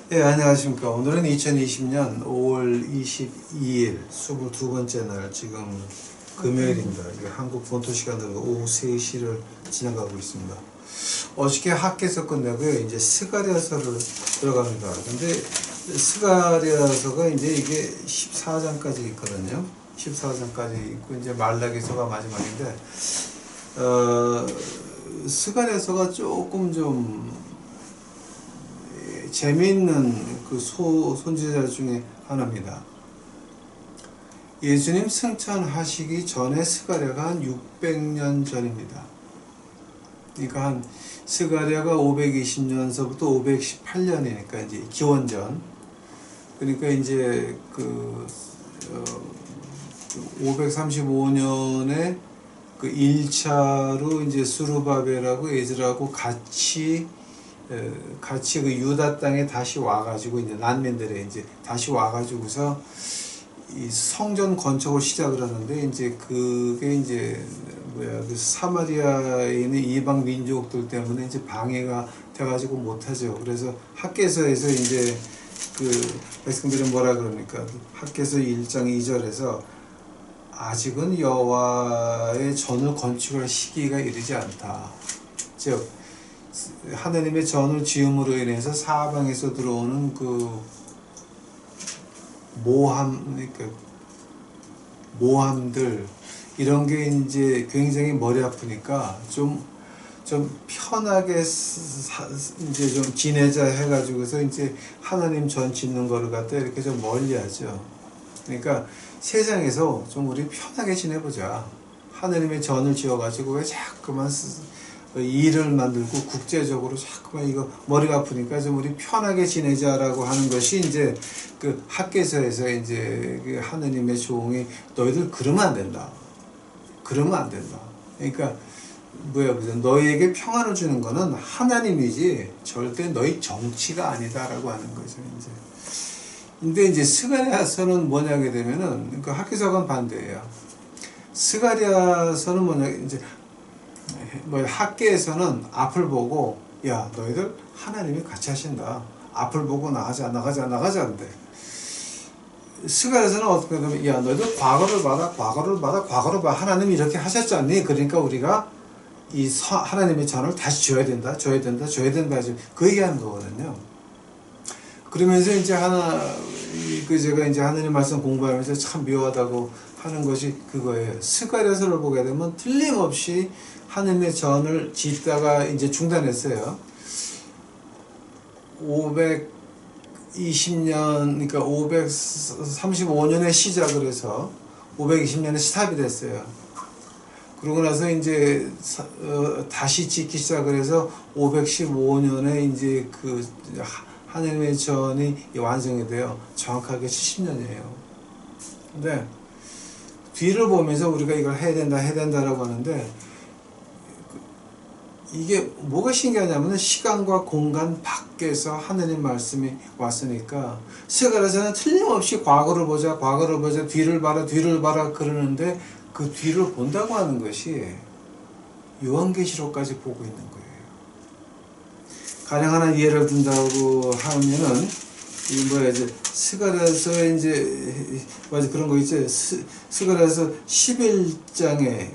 네, 안녕하십니까. 오늘은 2020년 5월 22일 22번째 날, 지금 금요일입니다. 이게 한국 본토 시간으로 오후 3시를 지나가고 있습니다. 어저께 학계서 끝내고요. 이제 스가랴서를 들어갑니다. 근데 스가랴서가 이제 이게 14장까지 있거든요. 14장까지 있고, 이제 말라기서가 마지막인데, 스가랴서가 조금 좀 재미있는 그 손지자 중에 하나입니다. 예수님 승천하시기 전에 스가랴가 한 600년 전입니다. 그러니까 한 스가랴가 520년서부터 518년이니까 이제 기원전. 그러니까 이제 535년에 그 1차로 이제 스루바벨하고 에즈라하고 같이 그 유다 땅에 다시 와가지고, 이제 난민들이 이제 다시 와가지고서 이 성전 건축을 시작을 하는데, 이제 그게 이제 그 사마리아에 있는 이방 민족들 때문에 이제 방해가 돼가지고 못하죠. 그래서 학개서에서 이제 그 백성들이 뭐라 그럽니까? 학개서 1장 2절에서 아직은 여호와의 전을 건축할 시기가 이르지 않다. 즉 하나님의 전을 지음으로 인해서 사방에서 들어오는 그 모함들, 이런 게 이제 굉장히 머리 아프니까 좀 편하게 이제 좀 지내자 해가지고서 이제 하나님 전 짓는 거를 갖다 이렇게 좀 멀리 하죠. 그러니까 세상에서 좀 우리 편하게 지내보자. 하나님의 전을 지어가지고 왜 자꾸만 일을 만들고 국제적으로 자꾸만 이거 머리가 아프니까 좀 우리 편하게 지내자라고 하는 것이 이제 그 학개서에서 이제 그 하느님의 종이 너희들 그러면 안 된다. 그러면 안 된다. 그러니까 너희에게 평안을 주는 거는 하나님이지 절대 너희 정치가 아니다라고 하는 거죠. 이제. 근데 이제 스가랴서는 뭐냐게 되면은 그 학개서는 반대예요. 스가랴서는 뭐냐, 이제 학계에서는 앞을 보고, 야 너희들 하나님이 같이 하신다. 앞을 보고 나가자 한대. 스가랴서는 어떻게 하냐면, 야 너희들 과거를 봐라. 하나님이 이렇게 하셨지 않니? 그러니까 우리가 이 하나님의 전을 다시 줘야 된다. 그 얘기하는 거거든요. 그러면서 이제 제가 이제 하나님 말씀 공부하면서 참 묘하다고 하는 것이 그거예요. 스가랴서를 보게 되면 틀림없이 하나님의 전을 짓다가 이제 중단했어요. 520년, 그러니까 535년에 시작을 해서 520년에 스탑이 됐어요. 그러고 나서 이제 다시 짓기 시작을 해서 515년에 이제 그 하나님의 전이 완성이 돼요. 정확하게 70년이에요. 근데 뒤를 보면서 우리가 이걸 해야 된다라고 하는데, 이게 뭐가 신기하냐면 시간과 공간 밖에서 하나님 말씀이 왔으니까, 스가랴서는 틀림없이 과거를 보자, 뒤를 봐라 그러는데, 그 뒤를 본다고 하는 것이 요한계시록까지 보고 있는 거예요. 가령 하나 예를 든다고 하면은, 스가랴서에 이제 그런 거 있죠. 스가랴서 11장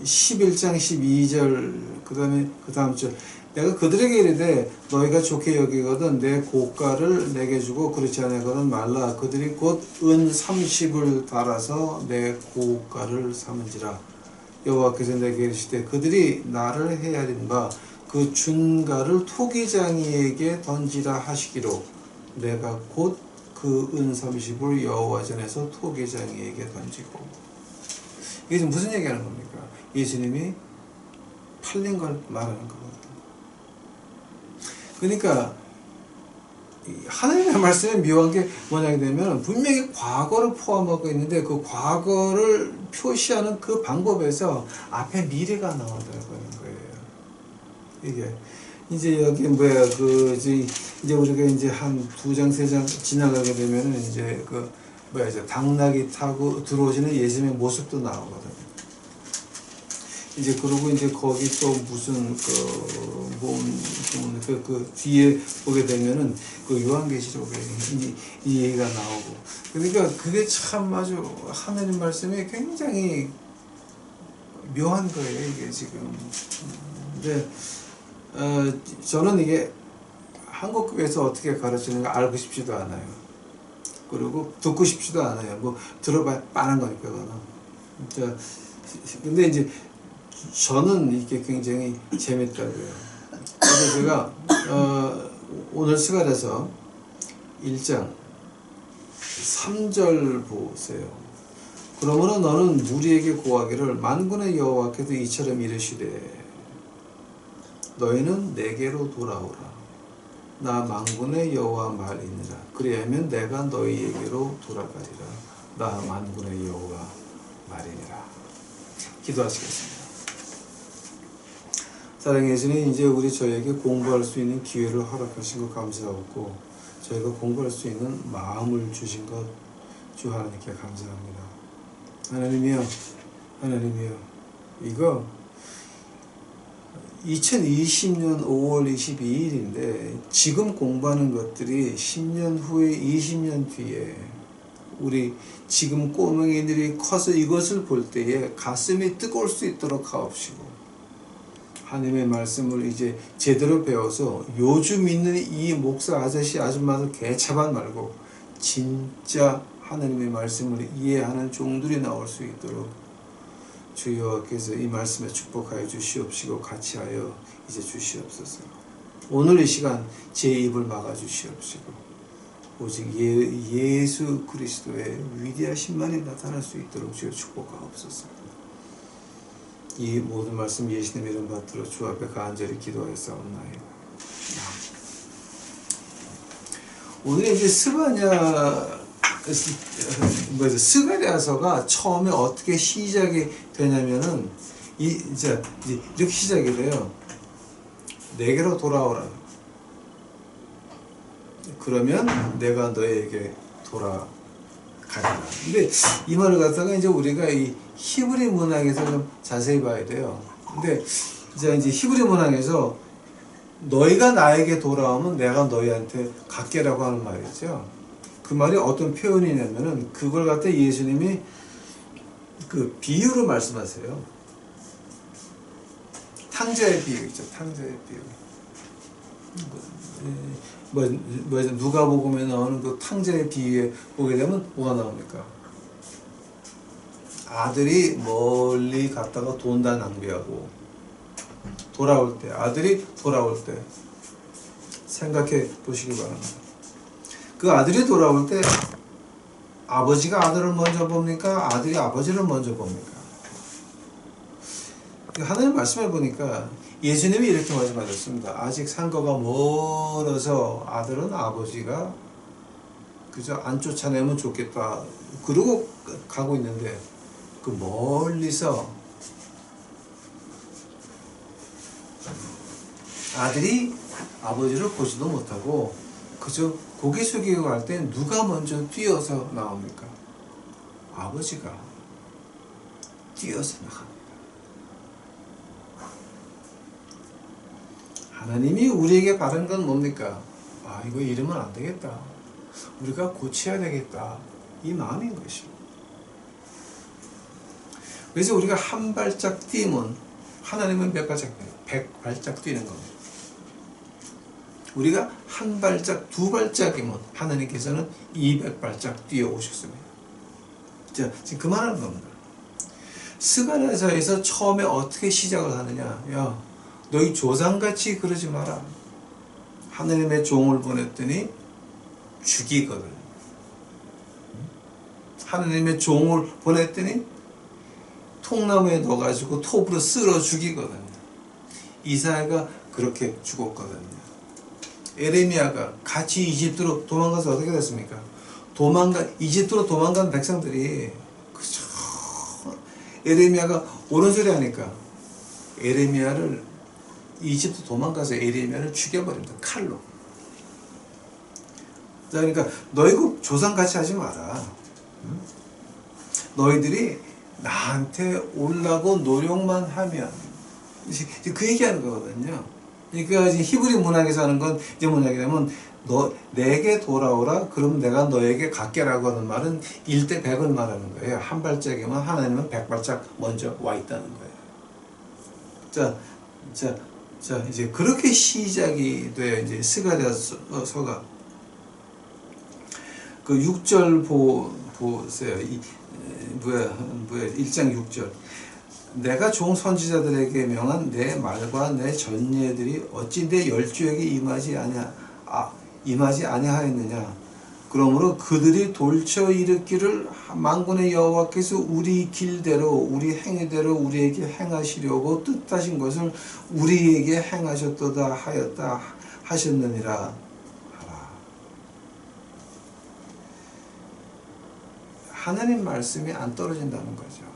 12절, 그 다음 절, 내가 그들에게 이르되 너희가 좋게 여기거든 내 고가를 내게 주고 그렇지 아니하거든 말라. 그들이 곧 은 30을 달아서 내 고가를 삼은지라. 여호와께서 내게 이르시되 그들이 나를 헤아린 바 그 준가를 토기장이에게 던지라 하시기로 내가 곧 그 은 30을 여호와 전에서 토기장이에게 던지고. 이게 지금 무슨 얘기하는 겁니까? 예수님이 팔린 걸 말하는 거거든요. 그러니까 하나님의 말씀에 묘한 게 뭐냐게 되면, 분명히 과거를 포함하고 있는데 그 과거를 표시하는 그 방법에서 앞에 미래가 나온다는 거예요. 이게 이제 여기 이제 우리가 이제 한 2장 3장 지나가게 되면은 이제 당나귀 타고 들어오시는 예수님의 모습도 나오거든요. 이제 그러고 이제 거기 또 무슨 그 뒤에 보게 되면은 그 요한계시록에 이 얘기가 나오고, 그러니까 그게 참 아주 하나님 말씀이 굉장히 묘한 거예요, 이게 지금. 근데 저는 이게 한국교회에서 어떻게 가르치는가 알고 싶지도 않아요. 그리고 듣고 싶지도 않아요. 뭐 들어봐야 빠는 거니까 그거는. 근데 이제 저는 이게 굉장히 재밌다고요. 그래서 제가 오늘 스가랴서 1장 3절 보세요. 그러므로 너는 무리에게 고하기를 만군의 여호와께서 이처럼 이르시되 너희는 내게로 돌아오라. 나 만군의 여호와 말이니라. 그리하면 내가 너희에게로 돌아가리라. 나 만군의 여호와 말이니라. 기도하시겠습니다. 사랑의 예수님, 이제 저에게 공부할 수 있는 기회를 허락하신 것 감사하고 저희가 공부할 수 있는 마음을 주신 것 주 하나님께 감사합니다. 하나님이여, 하나님이여, 이거 2020년 5월 22일인데 지금 공부하는 것들이 10년 후에 20년 뒤에 우리 지금 꼬맹이들이 커서 이것을 볼 때에 가슴이 뜨거울 수 있도록 하옵시고, 하나님의 말씀을 이제 제대로 배워서 요즘 있는 이 목사 아저씨 아줌마들 개차반 말고 진짜 하나님의 말씀을 이해하는 종들이 나올 수 있도록 주 여호와께서 이 말씀에 축복하여 주시옵시고 같이 하여 이제 주시옵소서. 오늘 이 시간 제 입을 막아 주시옵시고 오직 예수 그리스도의 위대하신만이 나타날 수 있도록 주여 축복하옵소서. 이 모든 말씀 예수님 이름 받들어 주 앞에 간절히 기도하였사옵나이다. 오늘 이제 스가랴서가 처음에 어떻게 시작이 되냐면은 이제 이렇게 시작이 돼요. 내게로 돌아오라. 그러면 내가 너에게 돌아가리라. 근데 이 말을 갖다가 이제 우리가 이 히브리 문학에서 좀 자세히 봐야 돼요. 근데 이제 히브리 문학에서 너희가 나에게 돌아오면 내가 너희한테 갖게라고 하는 말이죠. 그 말이 어떤 표현이냐면은 그걸 갖다 예수님이 그 비유로 말씀하세요. 탕자의 비유 있죠. 탕자의 비유. 누가복음에 나오는 그 탕자의 비유에 보게 되면 뭐가 나옵니까? 아들이 멀리 갔다가 돈 다 낭비하고 돌아올 때, 아들이 돌아올 때 생각해 보시기 바랍니다. 그 아들이 돌아올 때 아버지가 아들을 먼저 봅니까? 아들이 아버지를 먼저 봅니까? 하나님 말씀해 보니까 예수님이 이렇게 말씀하셨습니다. 아직 상거가 멀어서 아들은 아버지가 그저 안 쫓아내면 좋겠다 그러고 가고 있는데 그 멀리서 아들이 아버지를 보지도 못하고 그저 고개 숙이고 갈 때 누가 먼저 뛰어서 나옵니까? 아버지가 뛰어서 나갑니다. 하나님이 우리에게 바른 건 뭡니까? 아, 이거 이러면 안 되겠다. 우리가 고쳐야 되겠다. 이 마음인 것입니다. 그래서 우리가 한 발짝 뛰면 하나님은 몇 발짝 뛰어요? 100발짝 뛰는 겁니다. 우리가 한 발짝, 두 발짝이면 하나님께서는 200발짝 뛰어오셨습니다. 자, 지금 그 말하는 겁니다. 스가랴서에서 처음에 어떻게 시작을 하느냐? 야, 너희 조상같이 그러지 마라. 하나님의 종을 보냈더니 죽이거든. 하나님의 종을 보냈더니 통나무에 넣어가지고 톱으로 쓸어 죽이거든. 이사야가 그렇게 죽었거든요. 에레미야가 같이 이집트로 도망가서 어떻게 됐습니까? 이집트로 도망간 백성들이 그저 에레미야가 옳은 소리 하니까 에레미야를 이집트 도망가서 에레미야를 죽여버립니다. 칼로. 그러니까 너희 그 조상같이 하지 마라. 너희들이 나한테 오려고 노력만 하면 이제 그 얘기하는 거거든요. 그러니까 지금 히브리 문학에서 하는 건 이제 뭐냐면 너 내게 돌아오라 그럼 내가 너에게 갖게라고 하는 말은 1대 100을 말하는 거예요. 한 발짝이면 하나님은 100발짝 먼저 와 있다는 거예요. 자 이제 그렇게 시작이 돼요. 이제 스가랴서가 그 6절 보세요. 뭐야 1장 6절. 내가 종 선지자들에게 명한 내 말과 내 전예들이 어찌 내 열조에게 임하지 아니하였느냐. 그러므로 그들이 돌쳐 일으키를 만군의 여호와께서 우리 길대로 우리 행위대로 우리에게 행하시려고 뜻하신 것을 우리에게 행하셨도다 하였다 하셨느니라 하라. 하나님 말씀이 안 떨어진다는 거죠.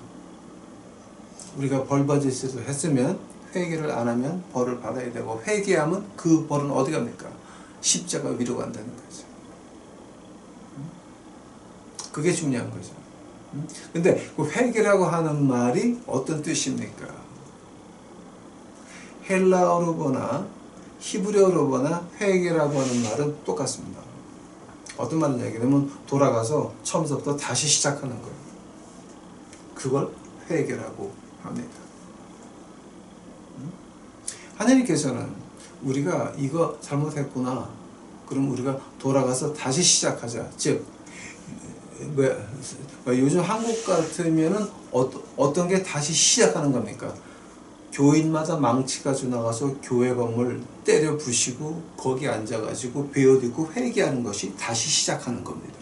우리가 벌 받을 짓을 했으면 회개를 안 하면 벌을 받아야 되고, 회개하면 그 벌은 어디 갑니까? 십자가 위로 간다는 거죠. 그게 중요한 거죠. 근데 그 회개라고 하는 말이 어떤 뜻입니까? 헬라어로 보나 히브리어로 보나 회개라고 하는 말은 똑같습니다. 어떤 말을 얘기하면 돌아가서 처음부터 다시 시작하는 거예요. 그걸 회개라고 합니다. 하나님께서는 우리가 이거 잘못했구나. 그럼 우리가 돌아가서 다시 시작하자. 즉, 요즘 한국 같으면은 어떤 게 다시 시작하는 겁니까? 교인마다 망치 가지고 나가서 교회 건물 때려 부시고 거기 앉아가지고 베어딛고 회개하는 것이 다시 시작하는 겁니다.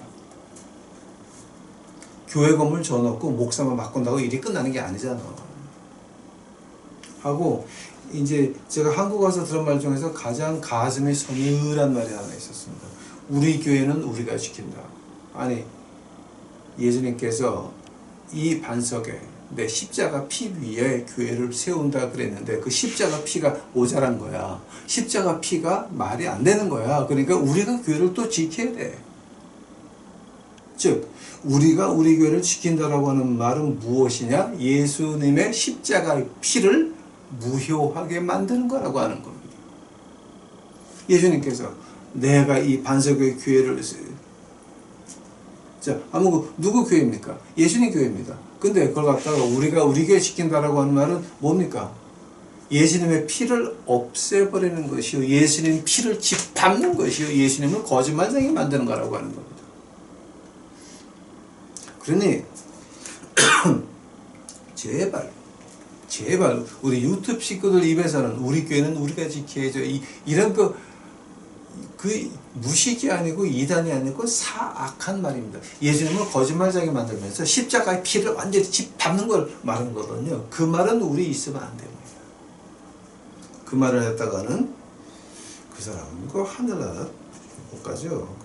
교회 건물 줘놓고 목사만 바꾼다고 일이 끝나는 게 아니잖아. 하고 이제 제가 한국 와서 들은 말 중에서 가장 가슴이 서늘한 말이 하나 있었습니다. 우리 교회는 우리가 지킨다. 아니, 예수님께서 이 반석에 내 십자가 피 위에 교회를 세운다 그랬는데 그 십자가 피가 모자란 거야. 십자가 피가 말이 안 되는 거야. 그러니까 우리가 교회를 또 지켜야 돼. 즉, 우리가 우리 교회를 지킨다라고 하는 말은 무엇이냐? 예수님의 십자가의 피를 무효하게 만드는 거라고 하는 겁니다. 예수님께서 내가 이 반석의 교회를 자, 누구 교회입니까? 예수님 교회입니다. 근데 그걸 갖다가 우리가 우리 교회 지킨다라고 하는 말은 뭡니까? 예수님의 피를 없애버리는 것이요. 예수님 피를 짓밟는 것이요. 예수님을 거짓말쟁이 만드는 거라고 하는 겁니다. 그러니 제발 우리 유튜브 식구들 입에서는 우리 교회는 우리가 지켜야죠. 이런 그 무식이 아니고 이단이 아니고 사악한 말입니다. 예수님을 거짓말쟁이 만들면서 십자가의 피를 완전히 짓밟는 걸 말하는 거거든요. 그 말은 우리 있으면 안 됩니다. 그 말을 했다가는 그 사람은 그 하늘나라 못 가죠.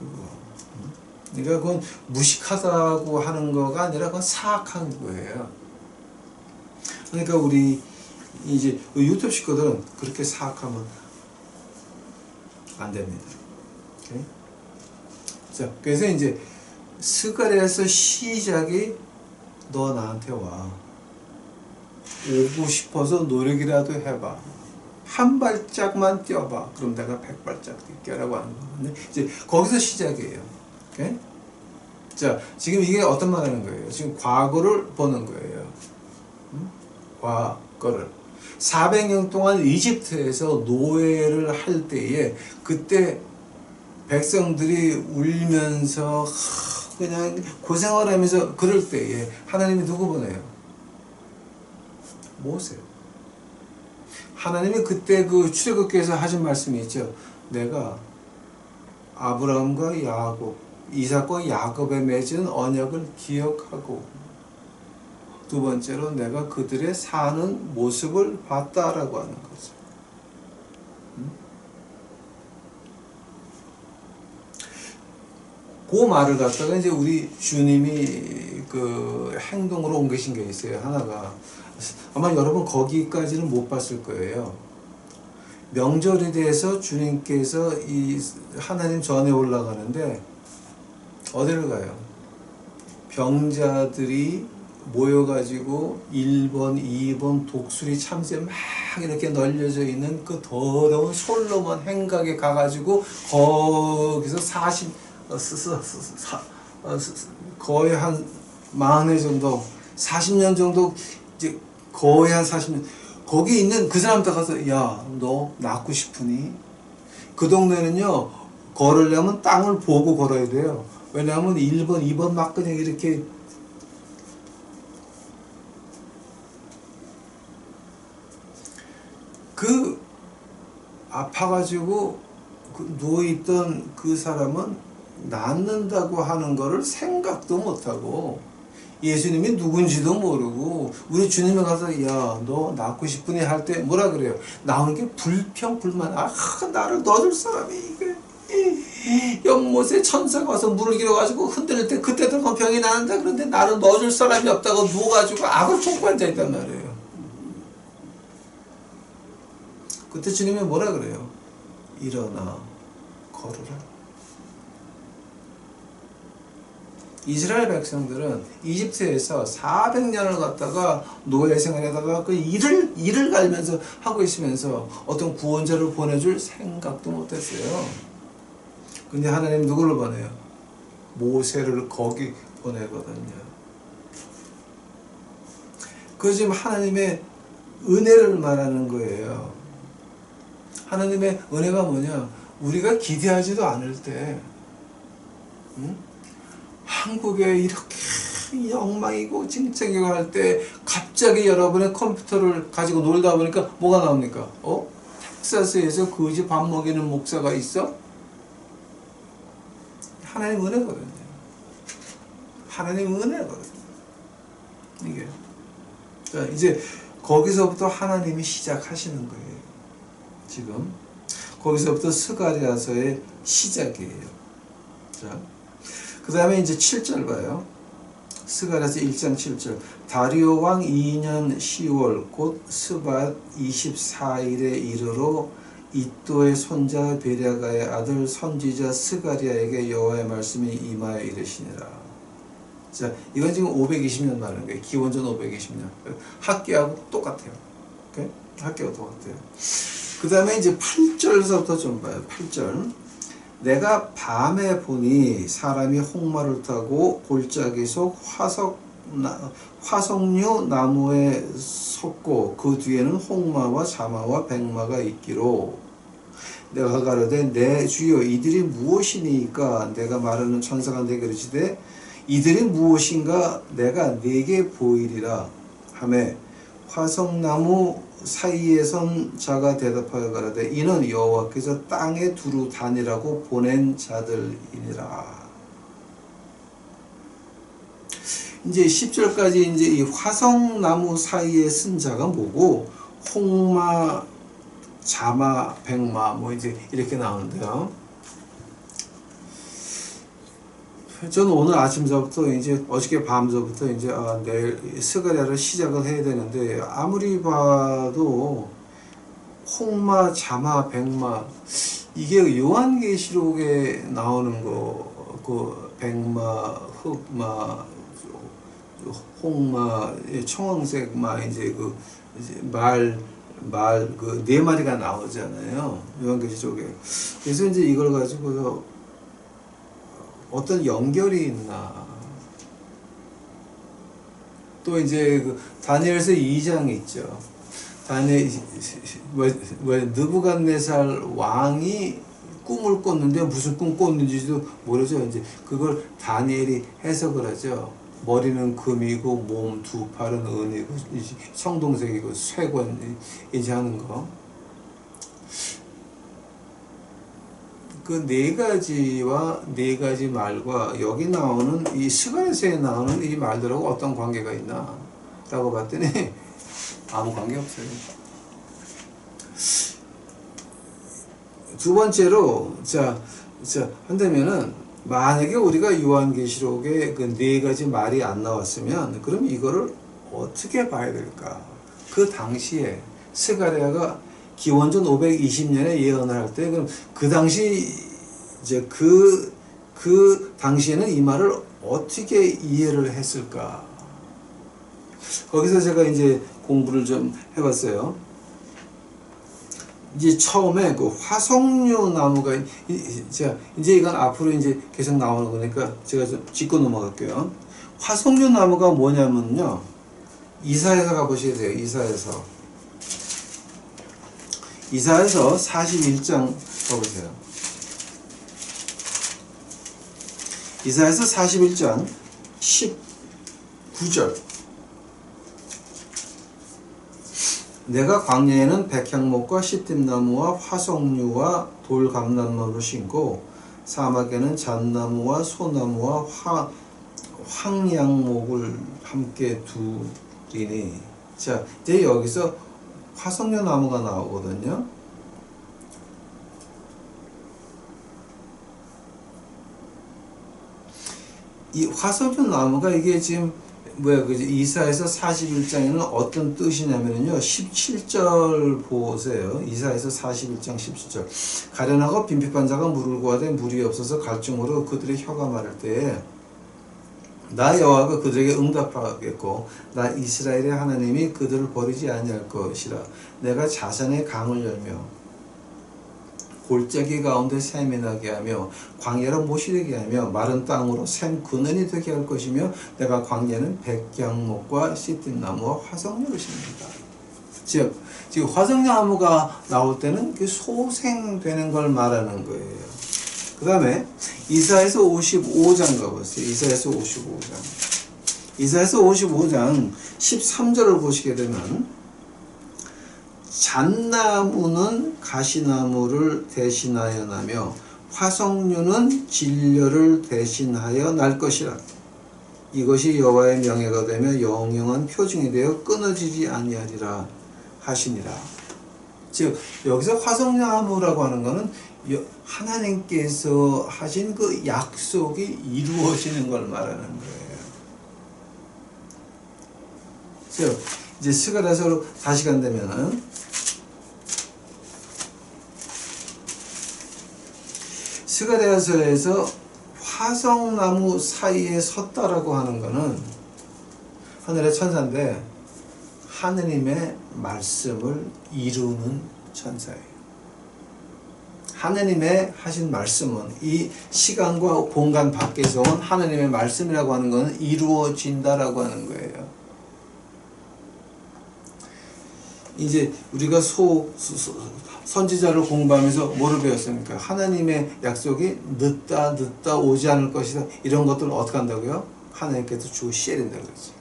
그러니까 그건 무식하다고 하는 거가 아니라 그건 사악한 거예요. 그러니까 우리 이제 유튜브 식구들은 그렇게 사악하면 안 됩니다. 오케이? 자, 그래서 이제 스가랴에서 시작이 너 나한테 와. 오고 싶어서 노력이라도 해봐. 한 발짝만 뛰어봐. 그럼 내가 100발짝 뛰게라고 하는 거거든요. 이제 거기서 시작이에요. 오케이? 자, 지금 이게 어떤 말 하는 거예요? 지금 과거를 보는 거예요. 과거를. 400년 동안 이집트에서 노예를 할 때에 그때 백성들이 울면서 그냥 고생을 하면서 그럴 때에 하나님이 누구 보내요? 모세. 하나님이 그때 그 출애굽기에서 하신 말씀이 있죠. 내가 아브라함과 야곱, 이삭과 야곱에 맺은 언약을 기억하고 두 번째로 내가 그들의 사는 모습을 봤다라고 하는 거죠. 그 말을 갖다가 이제 우리 주님이 그 행동으로 옮기신 게 있어요. 하나가 아마 여러분 거기까지는 못 봤을 거예요. 명절에 대해서 주님께서 이 하나님 전에 올라가는데 어디를 가요? 병자들이 모여가지고 1번, 2번 독수리 참새 막 이렇게 널려져 있는 그 더러운 솔로몬 행각에 가가지고 거기서 40, 거의 한 40해 정도, 40년 정도, 이제 거의 한 40년, 거기 있는 그 사람한테 가서, 야, 너 낳고 싶으니? 그 동네는요, 걸으려면 땅을 보고 걸어야 돼요. 왜냐하면 1번, 2번 막 그냥 이렇게 그 아파가지고 누워있던 그 사람은 낫는다고 하는 거를 생각도 못하고 예수님이 누군지도 모르고 우리 주님에 가서 야, 너 낳고 싶으니 할 때 뭐라 그래요? 나오는 게 불평불만. 아, 나를 넣어줄 사람이 이게 연못에 천사가 와서 물을 길어가지고 흔들 때 그때도 병이 나는데 그런데 나를 넣어줄 사람이 없다고 누워가지고 악을 쫓고 앉아있단 말이에요. 그때 주님이 뭐라 그래요? 일어나 걸으라. 이스라엘 백성들은 이집트에서 400년을 갖다가 노예 생활에다가 그 일을 갈면서 하고 있으면서 어떤 구원자를 보내줄 생각도 못했어요. 근데 하나님 누구를 보내요? 모세를 거기 보내거든요. 그 지금 하나님의 은혜를 말하는 거예요. 하나님의 은혜가 뭐냐? 우리가 기대하지도 않을 때, 한국에 이렇게 엉망이고 찡찡이고 할 때 갑자기 여러분의 컴퓨터를 가지고 놀다 보니까 뭐가 나옵니까? 텍사스에서 그 집 밥 먹이는 목사가 있어? 하나님 은혜거든요. 하나님 은혜거든요. 이게. 자, 이제 거기서부터 하나님이 시작하시는 거예요. 지금 거기서부터 스가랴서의 시작이에요. 자, 그 다음에 이제 7절 봐요. 스가랴서 1장 7절. 다리오 왕 2년 10월 곧 스밧 24일에 이르러 이또의 손자 베랴가의 아들 선지자 스가랴에게 여호와의 말씀이 임하여 이르시니라. 자, 이건 지금 520년 말하는 거예요. 기원전 520년. 학계하고 똑같아요. 오케이? 학계하고 똑같아요. 그 다음에 이제 8절서부터 좀 봐요. 8절. 내가 밤에 보니 사람이 홍마를 타고 골짜기 속 화석류 나무에 섰고 그 뒤에는 홍마와 자마와 백마가 있기로 내가 가로되 내 주여 이들이 무엇이니까 내가 말하는 천사가 내게 이르시되 이들이 무엇인가 내가 네게 보이리라 하매 화석나무 사이에 선 자가 대답하여 가라되 이는 여호와께서 땅에 두루 다니라고 보낸 자들이니라. 이제 10절까지 이제 이 화석나무 사이에 쓴 자가 뭐고 홍마, 자마, 백마 뭐 이제 이렇게 나오는데요. 저는 오늘 아침서부터 이제 어저께 밤서부터 이제 내일 스가랴를 시작을 해야 되는데 아무리 봐도 홍마, 자마, 백마 이게 요한계시록에 나오는 거, 그 백마, 흑마, 홍마, 청황색 마 이제 그 그 네 마리가 나오잖아요. 요한계시록에. 그래서 이제 이걸 가지고서 어떤 연결이 있나. 또 이제 그 다니엘서 2장 있죠. 왜 느부갓네살 왕이 꿈을 꿨는데 무슨 꿈 꿨는지도 모르죠. 이제 그걸 다니엘이 해석을 하죠. 머리는 금이고 몸 두 팔은 은이고 청동색이고 쇠권 이제 하는 거. 그 네 가지와 네 가지 말과 여기 나오는 이 스가랴서에 나오는 이 말들하고 어떤 관계가 있나 라고 봤더니 아무 관계 없어요. 두 번째로 한다면은 만약에 우리가 요한계시록에 그 네 가지 말이 안 나왔으면 그럼 이거를 어떻게 봐야 될까? 그 당시에 스가랴가 기원전 520년에 예언을 할 때 그럼 그 당시 이제 그 당시에는 이 말을 어떻게 이해를 했을까? 거기서 제가 이제 공부를 좀 해봤어요. 이제 처음에 그 화석류 나무가 이제 이건 앞으로 이제 계속 나오는 거니까 제가 좀 짚고 넘어갈게요. 화석류 나무가 뭐냐면요. 이사야서 가보셔야 돼요. 이사야서 41장 가보세요. 이사야서 41장 19절. 내가 광야에는 백향목과 시띠나무와 화석류와 돌감람나무를 심고 사막에는 잣나무와 소나무와 황양목을 함께 두리니. 자, 이제 여기서 화석류 나무가 나오거든요. 이 화석류 나무가 이게 지금 이사야서 41장에는 어떤 뜻이냐면요. 17절 보세요. 이사야서 41장 17절. 가련하고 빈핍한 자가 물을 구하되 물이 없어서 갈증으로 그들의 혀가 마를 때에 나 여호와가 그들에게 응답하겠고 나 이스라엘의 하나님이 그들을 버리지 아니할 것이라. 내가 자산의 강을 열며 골짜기 가운데 샘이 나게 하며 광야로 못이 되게 하며 마른 땅으로 샘 근원이 되게 할 것이며 내가 광야는 백향목과 시띠나무와 화석류를 심는다. 즉 지금 화석나무가 나올 때는 그 소생되는 걸 말하는 거예요. 그 다음에 이사야서 55장 가보세요. 이사야서 55장. 이사야서 55장 13절을 보시게 되면 잣나무는 가시나무를 대신하여 나며 화석류는 진려를 대신하여 날 것이라. 이것이 여호와의 명예가 되며 영영한 표징이 되어 끊어지지 아니하리라 하시니라. 즉 여기서 화석나무라고 하는 것은 하나님께서 하신 그 약속이 이루어지는 걸 말하는 거예요. 즉 이제 스가랴서로 다시 간다면은 스가랴서에서 화석나무 사이에 섰다라고 하는 것은 하늘의 천사인데 하느님의 말씀을 이루는 천사예요. 하느님의 하신 말씀은 이 시간과 공간 밖에서 온 하느님의 말씀이라고 하는 것은 이루어진다라고 하는 거예요. 이제 우리가 선지자를 공부하면서 뭐를 배웠습니까? 하나님의 약속이 늦다 오지 않을 것이다. 이런 것들을 어떻게 한다고요? 하나님께서 주고 씨해낸다는 거지.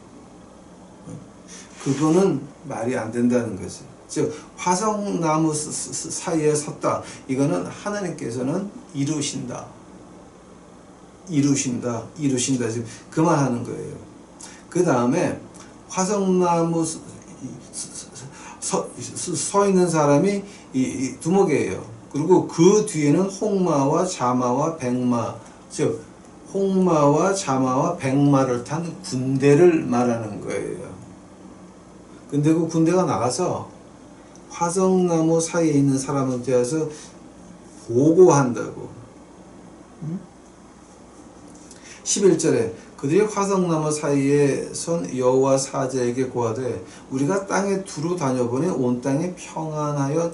그거는 말이 안 된다는 거지. 즉 화석나무 사이에 섰다. 이거는 하나님께서는 이루신다. 지금 그 말 하는 거예요. 그 다음에 화석나무 서 있는 사람이 이 두목이에요. 그리고 그 뒤에는 홍마와 자마와 백마, 즉 홍마와 자마와 백마를 탄 군대를 말하는 거예요. 근데 그 군대가 나가서 화석나무 사이에 있는 사람한테 와서 보고한다고. 11절에 그들이 화석나무 사이에 선 여호와 사자에게 고하되 우리가 땅에 두루 다녀보니 온 땅이 평안하여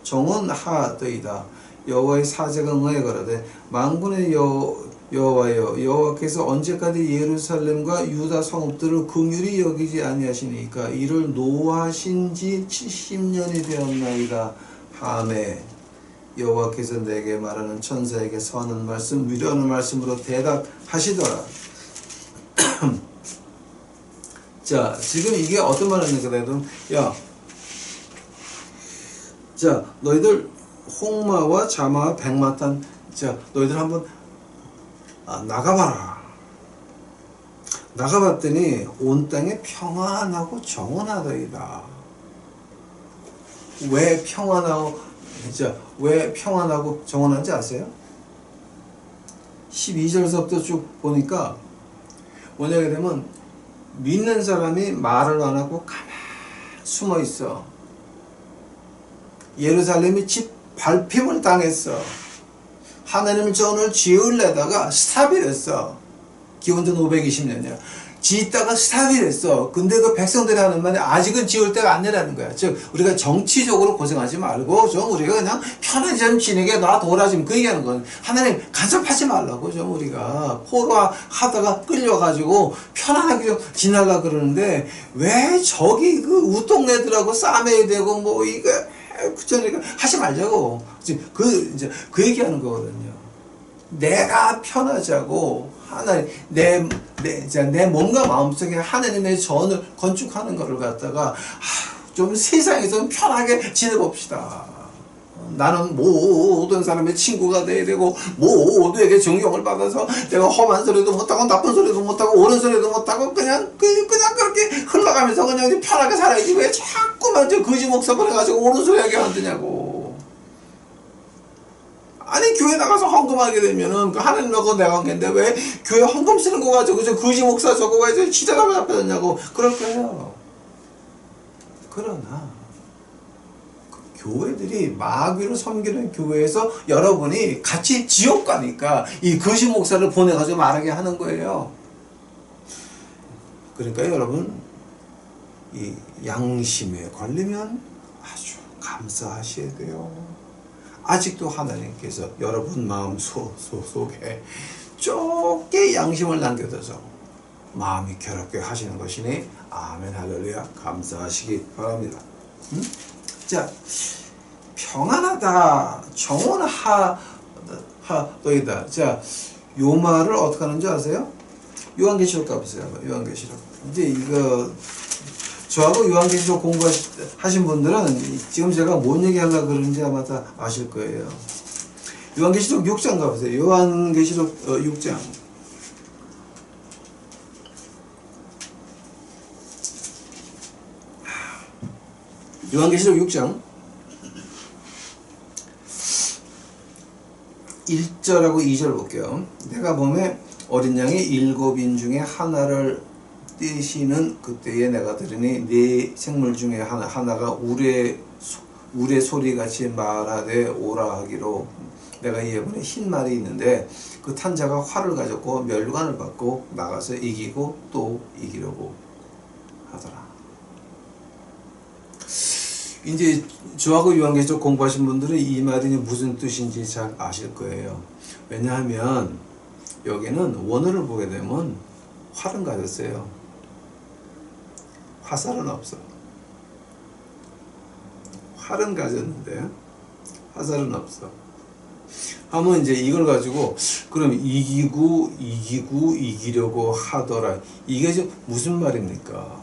정원하더이다. 여호와의 사자가 응하여 가로되 만군의 여호와여, 여호와께서 언제까지 예루살렘과 유다 성읍들을 긍휼히 여기지 아니하시니까 이를 노하신 지 70년이 되었나이다 하매 여호와께서 내게 말하는 천사에게 선한 말씀 위로하는 말씀으로 대답하시더라. 자, 지금 이게 어떤 말을 하는 거야? 자, 너희들 홍마와 자마와 백마탄, 자, 너희들 한번 나가봐라. 나가봤더니 온 땅에 평안하고 정원하더이다. 왜 평안하고 정원한지 아세요? 12절서부터 쭉 보니까 뭐냐게 되면 믿는 사람이 말을 안 하고 가만히 숨어 있어. 예루살렘이 짓밟힘을 당했어. 하나님 전을 지으려다가 스탑이 됐어. 기원전 520년이야. 짓다가 스탑이 됐어. 근데 그 백성들이 하는 말이 아직은 지을 때가 아니라는 거야. 즉 우리가 정치적으로 고생하지 말고 좀 우리가 그냥 편하게 좀 지내게 놔둬라 지금 그 얘기하는 건. 하나님 간섭하지 말라고 좀 우리가 포로하다가 끌려가지고 편안하게 좀 지내려고 그러는데 왜 저기 그 우동네들하고 싸매야 되고 뭐 이거 그러니까 하지 말자고. 이제 그 얘기하는 거거든요. 내가 편하자고 하나님 내 몸과 마음속에 하나님의 전을 건축하는 것을 갖다가 좀 세상에 좀 편하게 지내봅시다. 나는 모든 사람의 친구가 돼야 되고 모두에게 존경을 받아서 내가 험한 소리도 못하고 나쁜 소리도 못하고 옳은 소리도 못하고 그냥 그렇게 흘러가면서 그냥 편하게 살아야지 왜 자꾸만 저 거지 목사를 해가지고 옳은 소리 하게 만드냐고. 아니 교회 나가서 헌금하게 되면은 하나님하고 내가 관계인데 왜 교회 헌금 쓰는 거 가지고 저 거지 목사 저거 왜 시대가 잡혀졌냐고 그럴 거예요. 그러나 교회들이 마귀로 섬기는 교회에서 여러분이 같이 지옥 가니까 이 거지 목사를 보내가지고 말하게 하는 거예요. 그러니까 여러분 이 양심에 걸리면 아주 감사하셔야 돼요. 아직도 하나님께서 여러분 마음 속에 좁게 양심을 남겨둬서 마음이 괴롭게 하시는 것이니 아멘 할렐루야 감사하시기 바랍니다. 자 평안하다 정원하도이다. 자 요 말을 어떻게 하는지 아세요? 요한계시록 가보세요. 요한계시록 이제 이거 저하고 요한계시록 공부하신 분들은 지금 제가 뭔 얘기하려고 그러는지 아마 다 아실 거예요. 요한계시록 6장 가보세요. 요한계시록 6장. 요한계시록 6장 1절하고 2절 볼게요. 내가 보면 어린 양이 7인 중에 하나를 떼시는 그때에 내가 들으니 네 생물 중에 하나가 우레 소리같이 말하되 오라 하기로 내가 이에 보니 흰 말이 있는데 그 탄 자가 활을 가졌고 멸관을 받고 나가서 이기고 또 이기려고 하더라. 이제 저하고 요한계시록 공부하신 분들은 이 말이 무슨 뜻인지 잘 아실 거예요. 왜냐하면 여기는 원어를 보게 되면 활은 가졌어요. 화살은 없어. 활은 가졌는데 화살은 없어. 하면 이제 이걸 가지고 그럼 이기려고 하더라. 이게 지금 무슨 말입니까?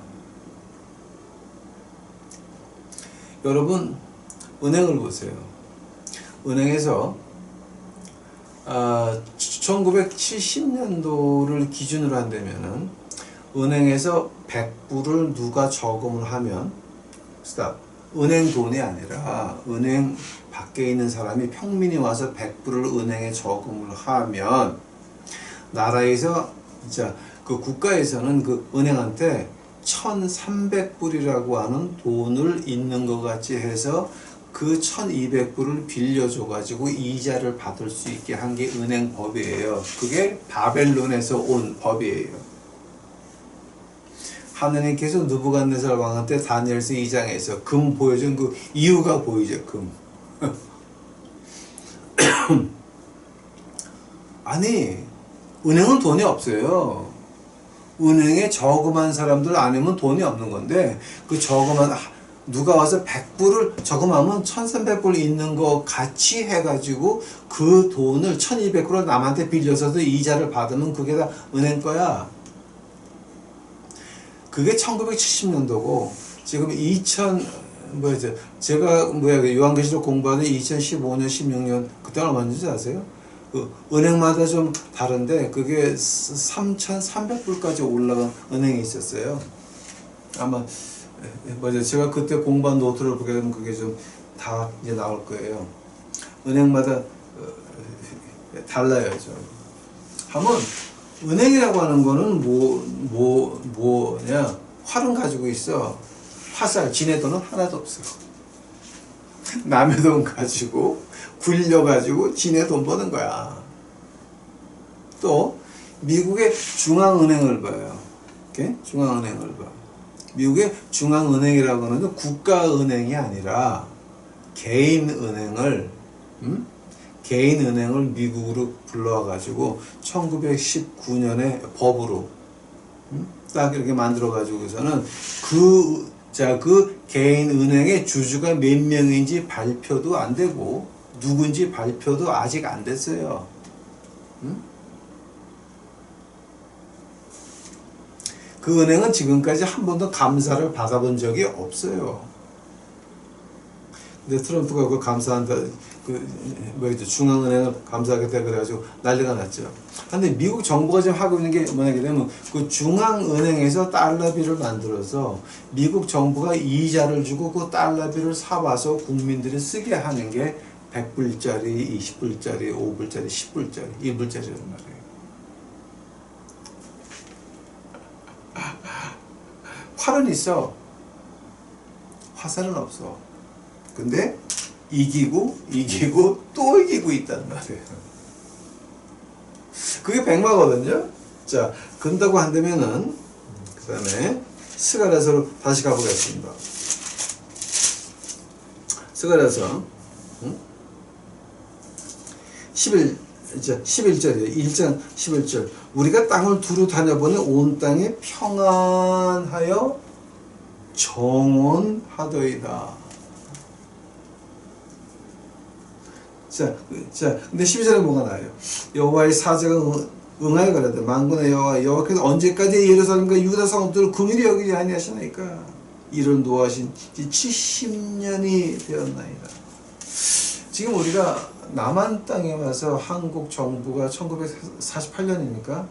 여러분 은행을 보세요. 은행에서 1970년도를 기준으로 한다면은 은행에서 100불을 누가 저금을 하면 은행 돈이 아니라 은행 밖에 있는 사람이 평민이 와서 100불을 은행에 저금을 하면 나라에서 진짜 그 국가에서는 그 은행한테 1300불이라고 하는 돈을 있는 것 같이 해서 그 1200불을 빌려줘 가지고 이자를 받을 수 있게 한 게 은행 법이에요. 그게 바벨론에서 온 법이에요. 하느님께서 느부갓네살 왕한테 다니엘서 2장에서 금 보여준 그 이유가 보이죠. 금. 아니 은행은 돈이 없어요. 은행에 저금한 사람들 아니면 돈이 없는 건데 그 저금한 누가 와서 100불을 저금하면 1300불 있는 거 같이 해가지고 그 돈을 1200불을 남한테 빌려서도 이자를 받으면 그게 다 은행 거야. 그게 1970년도고 지금 제가 요한계시록 공부하는 2015년 16년 그때 얼마인지 아세요? 그 은행마다 좀 다른데 그게 3,300불까지 올라간 은행이 있었어요. 아마 제가 그때 공부한 노트를 보게 되면 그게 좀 다 이제 나올 거예요. 은행마다 달라요. 좀. 하면 은행이라고 하는 거는 뭐냐 활은 가지고 있어. 화살 지네 돈은 하나도 없어. 남의 돈 가지고 굴려가지고 지네 돈 버는 거야. 또 미국의 중앙은행을 봐요. 이렇게 중앙은행을 봐. 미국의 중앙은행이라고 하는 건 국가은행이 아니라 개인은행을 개인은행을 미국으로 불러와가지고 1919년에 법으로 딱 이렇게 만들어가지고서는 그 개인은행의 주주가 몇 명인지 발표도 안 되고 누군지 발표도 아직 안 됐어요. 그 은행은 지금까지 한 번도 감사를 받아본 적이 없어요. 근데 트럼프가 그 감사한다, 중앙은행을 감사하겠다 그래가지고 난리가 났죠. 근데 미국 정부가 지금 하고 있는 게 뭐냐면 그 중앙은행에서 달러비를 만들어서 미국 정부가 이자를 주고 그 달러비를 사와서 국민들이 쓰게 하는 게 100불짜리, 20불짜리, 5불짜리, 10불짜리, 1불짜리란 말이에요. 활은 있어. 화살은 없어. 근데 이기고 또 이기고 있단 말이에요. 그게 백마거든요. 자, 근다고 한다면은 그 다음에 스가랴서로 다시 가보겠습니다. 스가랴서 11절이에요. 1장 11절. 우리가 땅을 두루 다녀보니 온 땅에 평안하여 정원하더이다. 자, 근데 12절에 뭐가 나와요? 여호와의 사자가 응하여 가라되 만군의 여호와께서 언제까지 예루살렘과 유다 성읍들을 긍휼히 여기지 아니하시나이까? 이를 노하신 지 70년이 되었나이다. 지금 우리가 남한 땅에 와서 한국 정부가 1948년이니까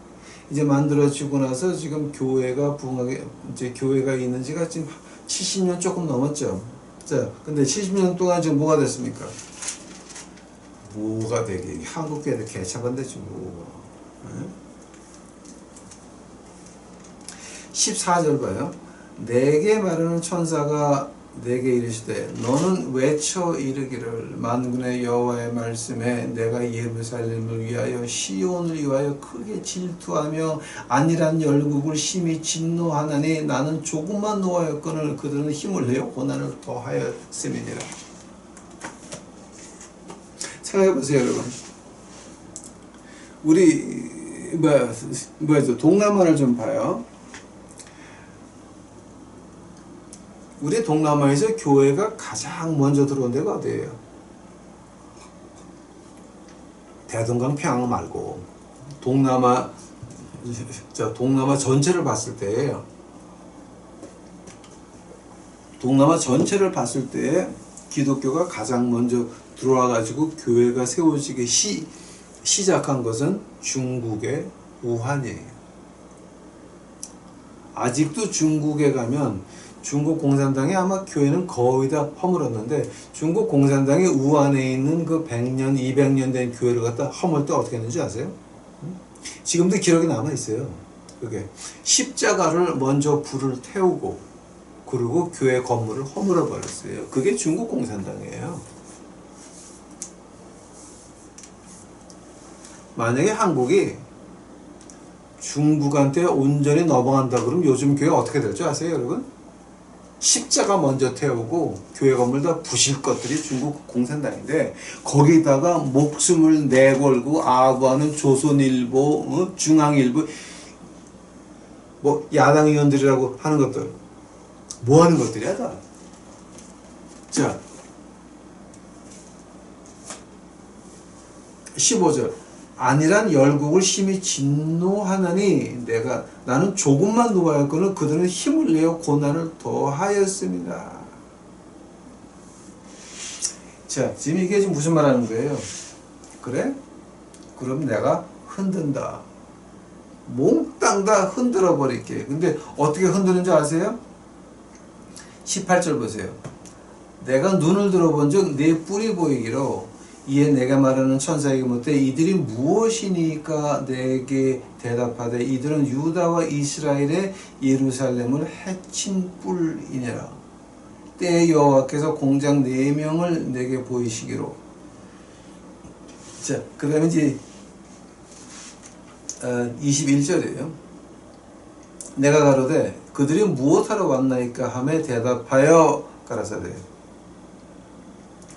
이제 만들어지고 나서 지금 교회가 부흥하게 이제 교회가 있는 지가 지금 70년 조금 넘었죠. 자, 근데 70년 동안 지금 뭐가 됐습니까? 뭐가 되게 한국 교회도 개차반대지 뭐. 14절 봐요. 내게 말하는 천사가 내게 이르시되 너는 외쳐 이르기를 만군의 여호와의 말씀에 내가 예루살렘을 위하여 시온을 위하여 크게 질투하며 안일한 열국을 심히 진노하나니 나는 조금만 노하였거늘 그들은 힘을 내어 고난을 더하였음이니라. 생각해보세요 여러분. 우리 동남아를 좀 봐요. 우리 동남아에서 교회가 가장 먼저 들어온 데가 어디예요? 대동강 평양 말고 동남아 전체를 봤을 때예요. 동남아 전체를 봤을 때 기독교가 가장 먼저 들어와 가지고 교회가 세워지기 시작한 것은 중국의 우한이에요. 아직도 중국에 가면 중국 공산당이 아마 교회는 거의 다 허물었는데 중국 공산당이 우한에 있는 그 100년, 200년 된 교회를 갖다 허물 때 어떻게 했는지 아세요? 지금도 기록이 남아 있어요. 그게 십자가를 먼저 불을 태우고 그리고 교회 건물을 허물어 버렸어요. 그게 중국 공산당이에요. 만약에 한국이 중국한테 온전히 넘어간다 그러면 요즘 교회 어떻게 될 줄 아세요, 여러분? 십자가 먼저 태우고 교회 건물 다 부실 것들이 중국 공산당인데 거기다가 목숨을 내걸고 아부하는 조선일보, 중앙일보, 뭐 야당 의원들이라고 하는 것들 뭐 하는 것들이야 다. 자, 15절. 안일한 열국을 심히 진노하나니 나는 조금만 노하였거늘 그들은 힘을 내어 고난을 더하였습니다. 자, 지금 이게 지금 무슨 말 하는 거예요? 그래? 그럼 내가 흔든다. 몽땅 다 흔들어 버릴게. 근데 어떻게 흔드는지 아세요? 18절 보세요. 내가 눈을 들어본 즉 내 뿔이 보이기로 이에 내가 말하는 천사에게 묻되 이들이 무엇이니까 내게 대답하되 이들은 유다와 이스라엘의 예루살렘을 해친 뿔이니라. 때에 여호와께서 공장 4명을 내게 보이시기로. 자, 그 다음에 이제 21절이에요. 내가 가로되 그들이 무엇하러 왔나이까 하며 대답하여 가라사대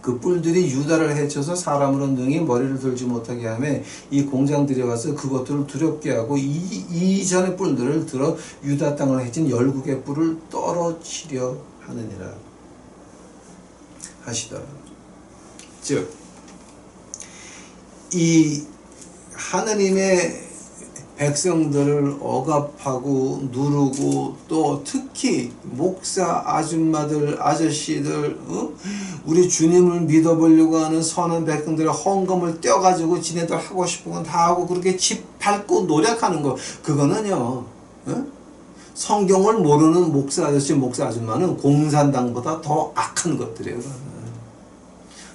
그 뿔들이 유다를 해쳐서 사람으로 능히 머리를 들지 못하게 하며 이 공장들에 와서 그것들을 두렵게 하고 이전의 뿔들을 들어 유다 땅을 해친 열국의 뿔을 떨어치려 하느니라 하시더라. 즉 이 하느님의 백성들을 억압하고 누르고 또 특히 목사 아줌마들 아저씨들 우리 주님을 믿어보려고 하는 선한 백성들의 헌금을 떼어가지고 지네들 하고 싶은 건 다 하고 그렇게 집 밟고 노력하는 거 그거는요 성경을 모르는 목사 아저씨 목사 아줌마는 공산당보다 더 악한 것들이에요.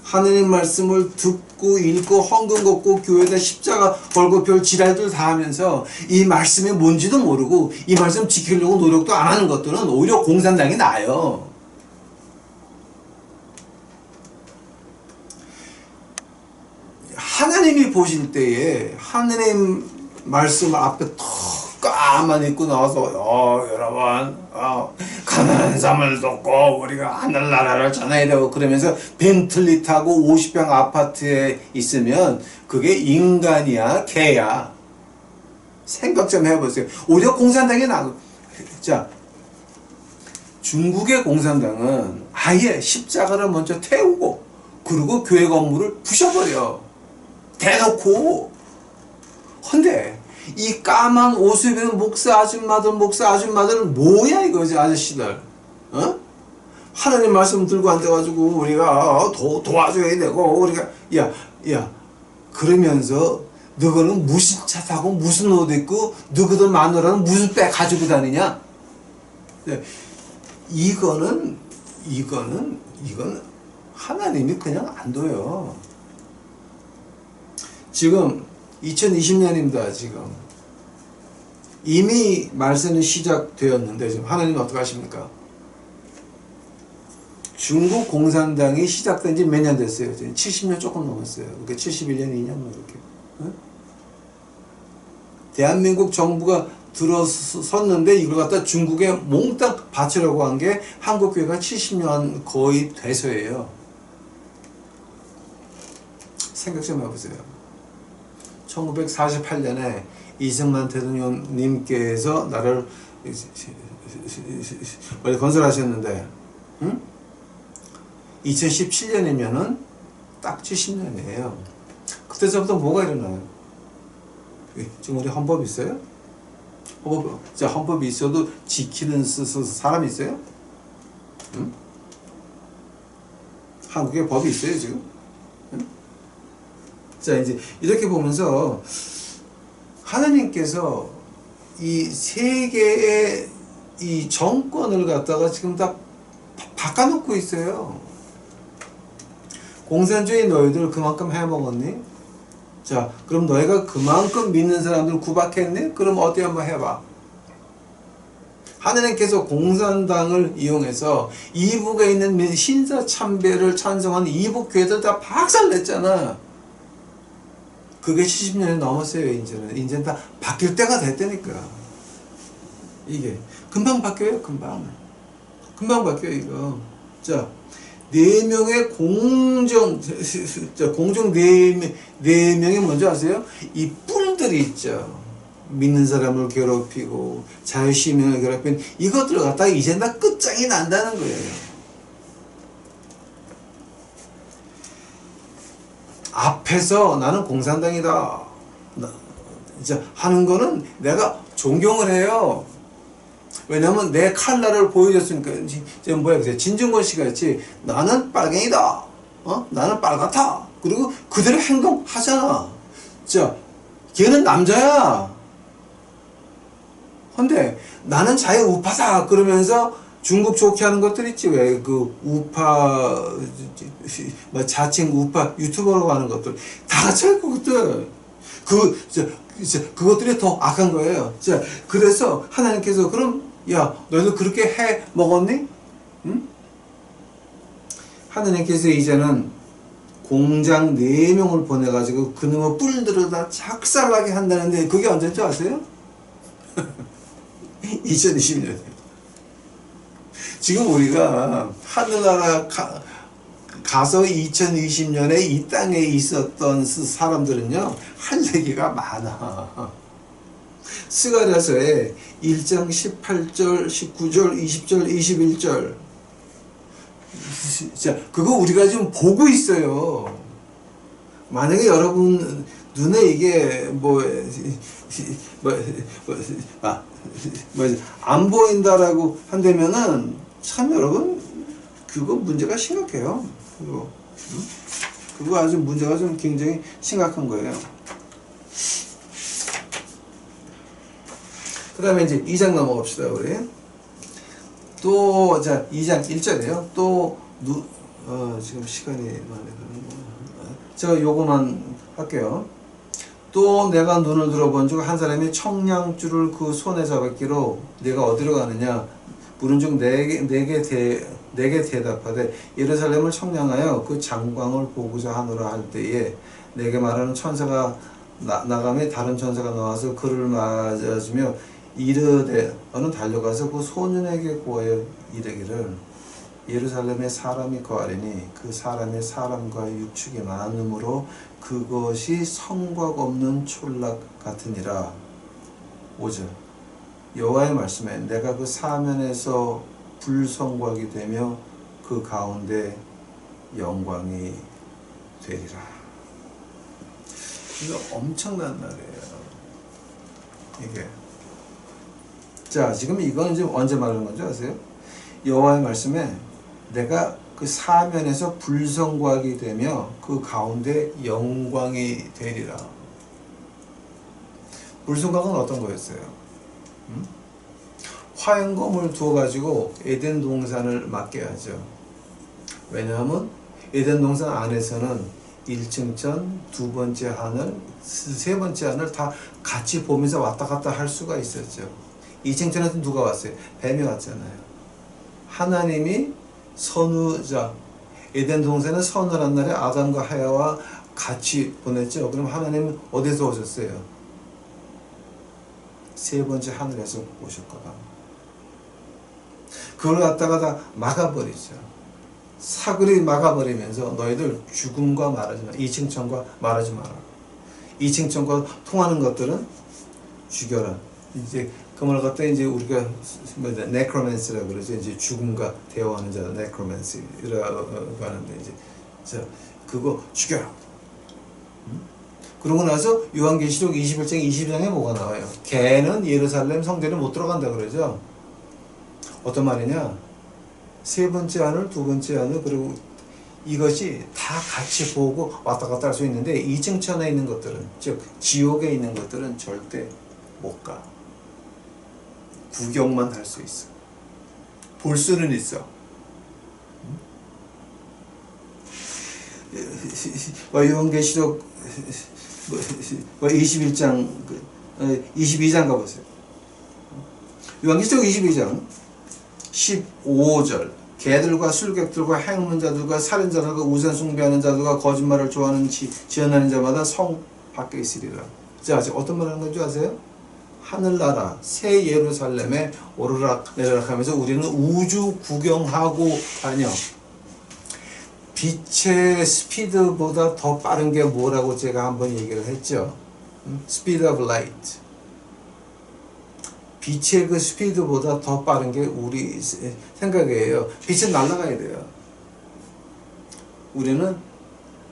하느님 말씀을 듣고 읽고 헌금 걷고 교회에다 십자가 걸고 별 지랄들 다 하면서 이 말씀이 뭔지도 모르고 이 말씀 지키려고 노력도 안 하는 것들은 오히려 공산당이 나아요. 하나님이 보실 때에 하느님 말씀 앞에 턱 까만 입고 나와서 여러분 가난한 삶을 돕고 우리가 하늘나라를 전해야 되고 그러면서 벤틀리 타고 50평 아파트에 있으면 그게 인간이야 개야. 생각 좀 해보세요. 오히려 공산당이 자 중국의 공산당은 아예 십자가를 먼저 태우고 그리고 교회 건물을 부셔버려 대놓고. 헌데 이 까만 옷을 입은 목사 아줌마들은 뭐야 이거지 아저씨들 하나님 말씀 들고 앉아가지고 우리가 도와줘야 되고 우리가 야 그러면서 너희는 무슨 차 타고 무슨 옷 입고 너희들 마누라는 무슨 백 가지고 다니냐. 이거는 하나님이 그냥 안 둬요. 지금 2020년입니다. 지금 이미 말세는 시작되었는데 지금 하나님은 어떻게 하십니까? 중국 공산당이 시작된 지 몇 년 됐어요? 지금 70년 조금 넘었어요. 그러니까 71년, 2년 뭐 이렇게. 대한민국 정부가 들어섰는데 이걸 갖다 중국에 몽땅 바치려고 한 게 한국교회가 70년 거의 돼서예요. 생각 좀 해보세요. 1948년에 이승만 대통령님께서 나라를 건설하셨는데 2017년이면은 딱 70년이에요. 그때서부터 뭐가 일어나요? 지금 우리 헌법 있어요? 헌법이 있어도 지키는 사람이 있어요? 한국에 법이 있어요 지금? 자 이제 이렇게 보면서 하나님께서 이 세계의 이 정권을 갖다가 지금 다 바꿔놓고 있어요. 공산주의 너희들 그만큼 해먹었니? 자 그럼 너희가 그만큼 믿는 사람들 구박했니? 그럼 어디 한번 해봐. 하나님께서 공산당을 이용해서 이북에 있는 신사참배를 찬성한 이북 교회들 다 박살냈잖아. 그게 70년이 넘었어요. 이제는 다 바뀔 때가 됐다니까. 이게 금방 바뀌어요. 금방 바뀌어요 이거. 자 4명의 공정 4명이 뭔지 아세요? 이 뿔들이 있죠. 믿는 사람을 괴롭히고 자유시민을 괴롭히는 이것들을 갖다가 이제 다 끝장이 난다는 거예요. 앞에서 나는 공산당이다 이제 하는 거는 내가 존경을 해요. 왜냐면 내 칼날을 보여줬으니까. 지금 뭐야 진중권 씨가 했지. 나는 빨갱이다. 나는 빨갛다. 그리고 그대로 행동하잖아. 자, 걔는 남자야. 근데 나는 자유우파다 그러면서 중국 좋게 하는 것들 있지. 왜 그 우파 뭐 자칭 우파 유튜버라고 하는 것들 다 같이 할 것들 그것들이 더 악한 거예요. 자, 그래서 하나님께서 그럼 야 너희들 그렇게 해 먹었니? 응? 하나님께서 이제는 공장 4명을 보내가지고 그놈의 뿔들을 다 작살나게 한다는데 그게 언제인지 아세요? 2020년이요. 지금 우리가 하늘나라 가서 2020년에 이 땅에 있었던 사람들은요, 할 얘기가 많아. 스가랴서에 1장 18절, 19절, 20절, 21절. 자, 그거 우리가 지금 보고 있어요. 만약에 여러분 눈에 이게 안 보인다라고 한다면은 참 여러분 그거 문제가 심각해요. 그거 아주 문제가 좀 굉장히 심각한 거예요. 그 다음에 이제 2장 넘어갑시다, 우리. 또, 자, 2장 1절이에요. 또, 지금 시간이 많이 가는 제가 요거만 할게요. 또 내가 눈을 들어본 즉 한 사람이 청량줄을 그 손에 잡았기로 내가 어디로 가느냐 물은 즉 내게 대답하되 예루살렘을 청량하여 그 장광을 보고자 하노라 할 때에 내게 말하는 천사가 나가매 다른 천사가 나와서 그를 맞아주며 이르되 너는 달려가서 그 소년에게 구하여 이르기를 예루살렘에 사람이 거하리니 그 사람의 사람과의 육축이 많음으로 그것이 성곽 없는 촌락 같으니라. 5절 여호와의 말씀에 내가 그 사면에서 불성곽이 되며 그 가운데 영광이 되리라. 이거 엄청난 말이에요. 이게 자 지금 이거는 지금 언제 말하는 건지 아세요? 여호와의 말씀에 내가 그 사면에서 불성곽이 되며 그 가운데 영광이 되리라. 불성곽은 어떤 거였어요? 화영검을 두어가지고 에덴 동산을 맡게 하죠. 왜냐하면 에덴 동산 안에서는 1층 전, 두 번째 하늘, 세 번째 하늘 다 같이 보면서 왔다 갔다 할 수가 있었죠. 2층 전에도 누가 왔어요? 뱀이 왔잖아요. 하나님이 선우자, 에덴 동산에 선우란 날에 아담과 하와와 같이 보냈죠. 그럼 하나님은 어디서 오셨어요? 세 번째 하늘에서 오셨거든. 그걸 갖다가 다 막아버리죠. 사글이 막아버리면서 너희들 죽음과 말하지 마. 2층 천과 말하지 마라. 2층 천과 통하는 것들은 죽여라. 이제 그 말 갖다 이제 우리가 네크로맨스라고 그러죠. 이제 죽음과 대화하는 자 네크로맨스라고 하는데 이제 자 그거 죽여라. 그러고 나서 요한계시록 21장 22장에 뭐가 나와요? 개는 예루살렘 성전에 못 들어간다 그러죠. 어떤 말이냐? 세 번째 하늘, 두 번째 하늘 그리고 이것이 다 같이 보고 왔다 갔다 할 수 있는데 2층 천에 있는 것들은 즉 지옥에 있는 것들은 절대 못 가. 구경만 할 수 있어. 볼 수는 있어. 요한계시록 21장 22장 가보세요. 요한계시록 22장 15절 개들과 술객들과 행음하는 자들과 살인자들과 우상 숭배하는 자들과 거짓말을 좋아하는 지어내는 자마다 성 밖에 있으리라. 자, 어떤 말 하는 건지 아세요? 하늘나라 새 예루살렘에 오르락 내리락 하면서 우리는 우주 구경하고 다녀. 빛의 스피드보다 더 빠른 게 뭐라고 제가 한번 얘기를 했죠. Speed of light. 빛의 그 스피드보다 더 빠른 게 우리 생각이에요. 빛은 날아가야 돼요. 우리는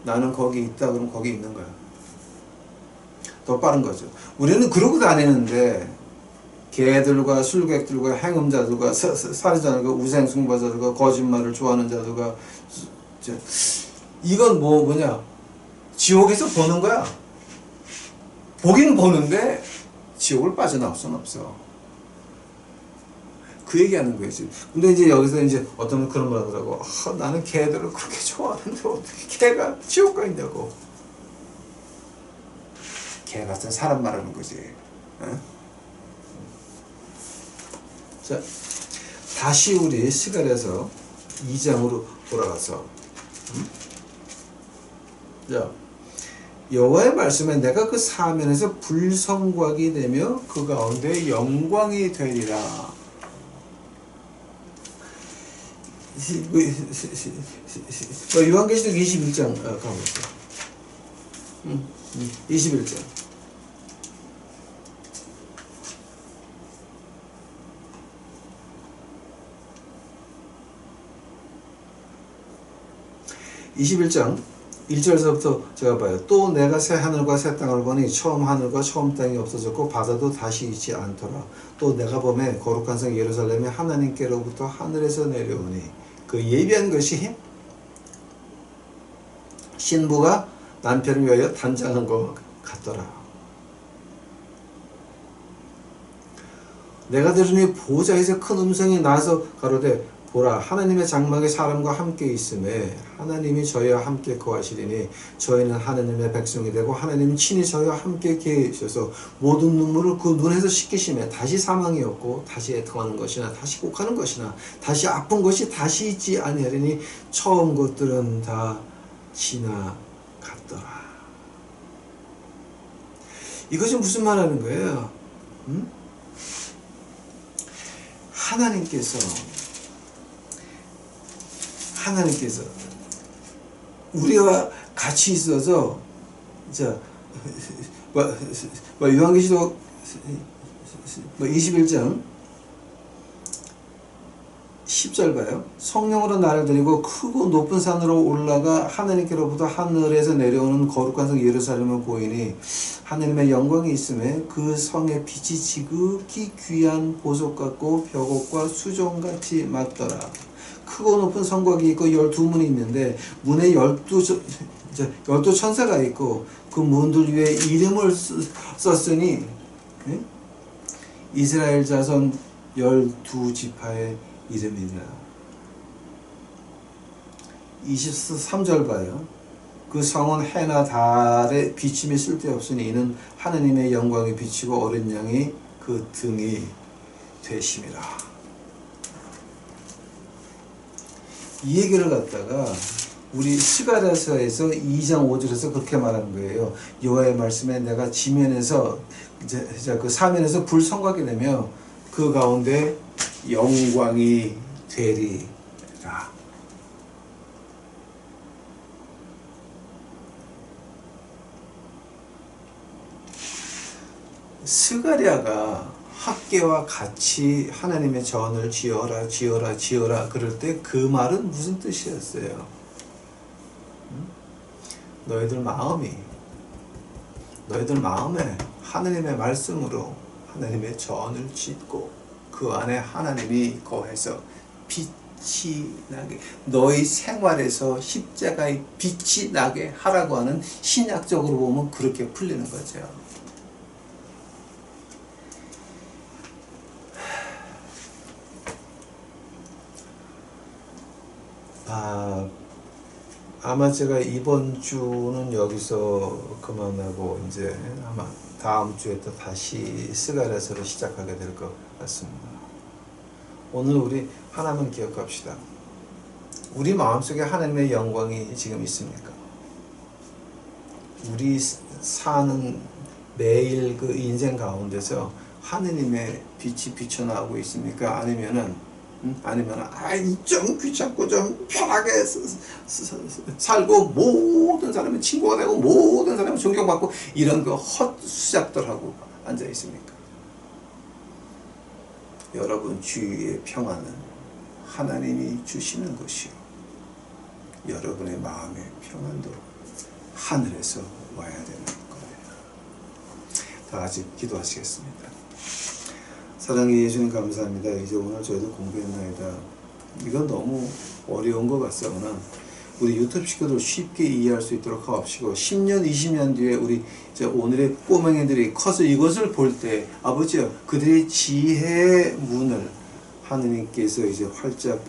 나는 거기 있다 그러면 거기 있는 거야. 더 빠른 거죠. 우리는 그러고 다니는데 개들과 술객들과 행음자들과 살인자들과 우상숭배자들과 거짓말을 좋아하는 자들과 이건 뭐냐 지옥에서 보는 거야. 보긴 보는데 지옥을 빠져나올 수는 없어. 그 얘기하는 거지. 근데 이제 여기서 이제 어떤 분 그런 말 하더라고. 나는 개들을 그렇게 좋아하는데 어떻게 개가 지옥 가 있냐고. 개 같은 사람 말하는 거지. 어? 자, 다시 우리 스가랴서 2장으로 돌아가서 자, 여호와의 말씀에 내가 그 사면에서 불성곽이 되며 그 가운데 영광이 되리라. 요한계시록 21장 가보세요. 21장. (21장) 1절에서부터 제가 봐요. 또 내가 새 하늘과 새 땅을 보니 처음 하늘과 처음 땅이 없어졌고 바다도 다시 있지 않더라. 또 내가 보매 거룩한 성 예루살렘이 하나님께로부터 하늘에서 내려오니 그 예비한 것이 신부가 남편을 위하여 단장한 것 같더라. 내가 들으니 보좌에서 큰 음성이 나서 가로되 보라 하나님의 장막에 사람과 함께 있음에 하나님이 저희와 함께 거하시리니 저희는 하나님의 백성이 되고 하나님은 친히 저희와 함께 계셔서 모든 눈물을 그 눈에서 씻기심에 다시 사망이 없고 다시 애통하는 것이나 다시 곡하는 것이나 다시 아픈 것이 다시 있지 아니하리니 처음 것들은 다 지나갔더라. 이것이 무슨 말하는 거예요? 하나님께서 우리와 같이 있어서 요한계시록 21장 10절 봐요. 성령으로 나를 데리고 크고 높은 산으로 올라가 하나님께로부터 하늘에서 내려오는 거룩한 성 예루살렘을 보이니 하나님의 영광이 있음에 그 성의 빛이 지극히 귀한 보석 같고 벽옥과 수종같이 맞더라. 크고 높은 성곽이 있고 12문이 있는데 문에 12 천사가 있고 그 문들 위에 이름을 썼으니 이스라엘 자손 12지파의 이름이라. 23절 봐요. 그 성은 해나 달에 비침이 쓸데없으니 이는 하나님의 영광이 비치고 어린 양이 그 등이 되심이라. 이 얘기를 갖다가 우리 스가랴서에서 2장 5절에서 그렇게 말하는 거예요. 여호와의 말씀에 내가 지면에서 그 사면에서 불성곽이 되며 그 가운데 영광이 되리라. 스가랴가 학계와 같이 하나님의 전을 지어라 지어라 지어라 그럴 때 그 말은 무슨 뜻이었어요? 너희들 마음에 하나님의 말씀으로 하나님의 전을 짓고 그 안에 하나님이 거해서 빛이 나게 너희 생활에서 십자가의 빛이 나게 하라고 하는 신약적으로 보면 그렇게 풀리는 거죠. 아마 제가 이번 주는 여기서 그만하고 이제 아마 다음 주에 또 다시 스가랴서를 시작하게 될 것 같습니다. 오늘 우리 하나만 기억합시다. 우리 마음속에 하나님의 영광이 지금 있습니까? 우리 사는 매일 그 인생 가운데서 하느님의 빛이 비쳐나오고 있습니까? 아니면은 좀 귀찮고 좀 편하게 살고 모든 사람은 친구가 되고 모든 사람은 존경받고 이런 그 헛수작들하고 앉아 있습니까? 여러분 주위의 평안은 하나님이 주시는 것이요 여러분의 마음의 평안도 하늘에서 와야 되는 거예요. 다 같이 기도하시겠습니다. 사랑의 예수님 감사합니다. 이제 오늘 저희도 공부했나이다. 이건 너무 어려운 것 같사오나 우리 유튜브 식구들 쉽게 이해할 수 있도록 하옵시고 10년 20년 뒤에 우리 이제 오늘의 꼬맹이들이 커서 이것을 볼 때 아버지요 그들의 지혜의 문을 하느님께서 이제 활짝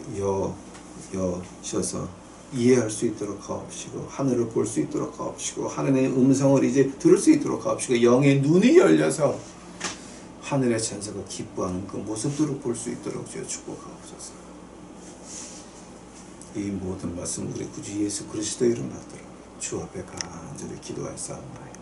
여셔서 이해할 수 있도록 하옵시고 하늘을 볼 수 있도록 하옵시고 하나님의 음성을 이제 들을 수 있도록 하옵시고 영의 눈이 열려서 하늘의 천사가 기뻐하는 그 모습들을 볼 수 있도록 주여 축복하옵소서. 이 모든 말씀 우리 구주 예수 그리스도 이름 받들어 주 앞에 간절히 기도하였사옵나이다.